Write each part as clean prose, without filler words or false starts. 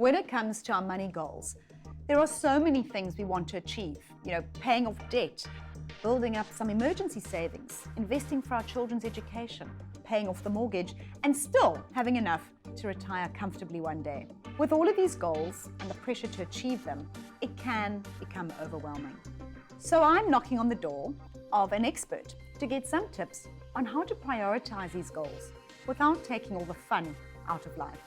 When it comes to our money goals, there are so many things we want to achieve. Paying off debt, building up some emergency savings, investing for our children's education, paying off the mortgage, and still having enough to retire comfortably one day. With all of these goals and the pressure to achieve them, it can become overwhelming. So I'm knocking on the door of an expert to get some tips on how to prioritize these goals without taking all the fun out of life.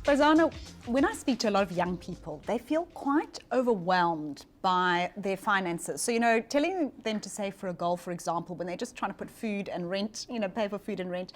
Farzana, when I speak to a lot of young people, they feel quite overwhelmed by their finances. So, telling them to save for a goal, for example, when they're just trying to put food and rent, pay for food and rent,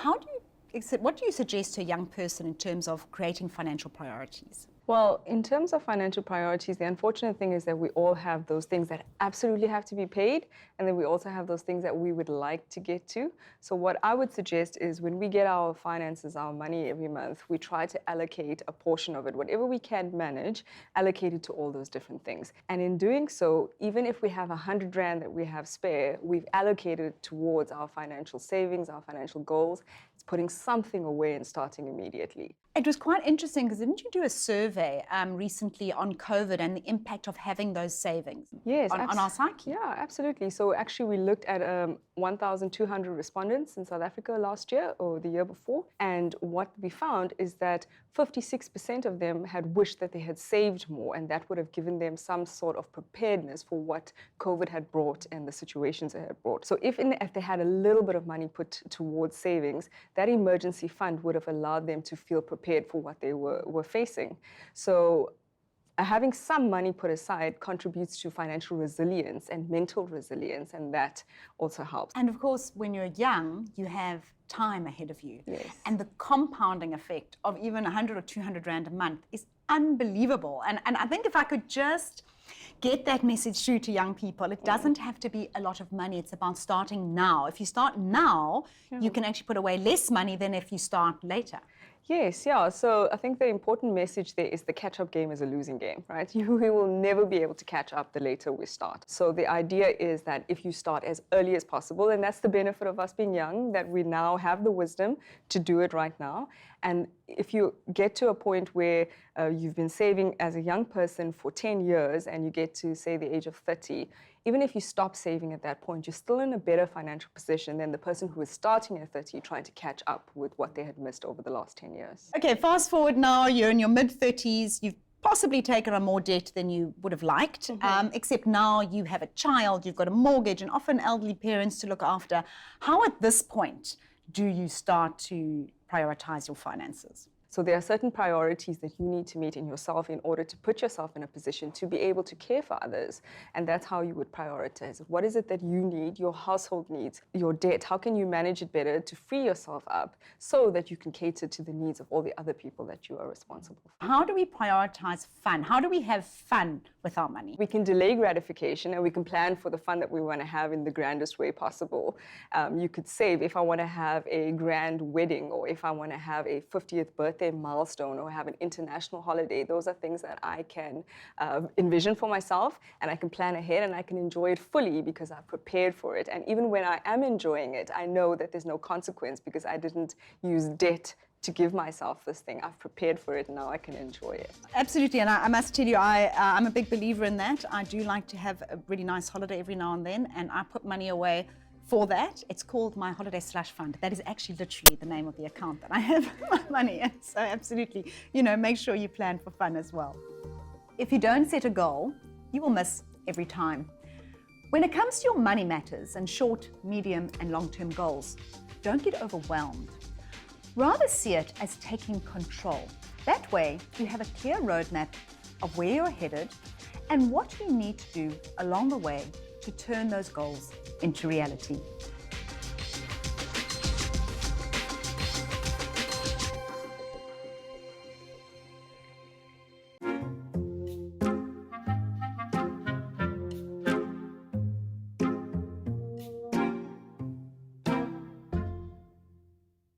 what do you suggest to a young person in terms of creating financial priorities? Well, in terms of financial priorities, the unfortunate thing is that we all have those things that absolutely have to be paid, and then we also have those things that we would like to get to. So what I would suggest is when we get our finances, our money every month, we try to allocate a portion of it, whatever we can manage, allocate it to all those different things. And in doing so, even if we have 100 Rand that we have spare, we've allocated it towards our financial savings, our financial goals. It's putting something away and starting immediately. It was quite interesting because didn't you do a survey recently on COVID and the impact of having those savings on our psyche? Yeah, absolutely. So actually we looked at 1,200 respondents in South Africa last year or the year before. And what we found is that 56% of them had wished that they had saved more, and that would have given them some sort of preparedness for what COVID had brought and the situations it had brought. So if they had a little bit of money put towards savings, that emergency fund would have allowed them to feel prepared for what they were facing. So having some money put aside contributes to financial resilience and mental resilience, and that also helps. And of course, when you're young, you have time ahead of you. Yes. And the compounding effect of even 100 or 200 Rand a month is unbelievable. And I think if I could just get that message through to young people, it doesn't have to be a lot of money. It's about starting now. If you start now, you can actually put away less money than if you start later. Yes, yeah. So I think the important message there is the catch-up game is a losing game, right? We will never be able to catch up the later we start. So the idea is that if you start as early as possible, and that's the benefit of us being young, that we now have the wisdom to do it right now. And if you get to a point where you've been saving as a young person for 10 years and you get to, say, the age of 30, even if you stop saving at that point, you're still in a better financial position than the person who is starting at 30 trying to catch up with what they had missed over the last 10 years. Okay, fast forward now, you're in your mid-30s, you've possibly taken on more debt than you would have liked, except now you have a child, you've got a mortgage, and often elderly parents to look after. How at this point do you start to prioritize your finances? So there are certain priorities that you need to meet in yourself in order to put yourself in a position to be able to care for others. And that's how you would prioritize it. What is it that you need, your household needs, your debt? How can you manage it better to free yourself up so that you can cater to the needs of all the other people that you are responsible for? How do we prioritize fun? How do we have fun with our money? We can delay gratification and we can plan for the fun that we want to have in the grandest way possible. You could save if I want to have a grand wedding, or if I want to have a 50th birthday milestone, or have an international holiday. Those are things that I can envision for myself, and I can plan ahead and I can enjoy it fully because I've prepared for it. And even when I am enjoying it, I know that there's no consequence because I didn't use debt to give myself this thing. I've prepared for it and now I can enjoy it. Absolutely, and I must tell you, I'm a big believer in that. I do like to have a really nice holiday every now and then, and I put money away for that. It's called my holiday slush fund. That is actually literally the name of the account that I have my money in. So absolutely, make sure you plan for fun as well. If you don't set a goal, you will miss every time. When it comes to your money matters and short, medium, and long-term goals, don't get overwhelmed. Rather see it as taking control. That way, you have a clear roadmap of where you're headed and what you need to do along the way to turn those goals into reality.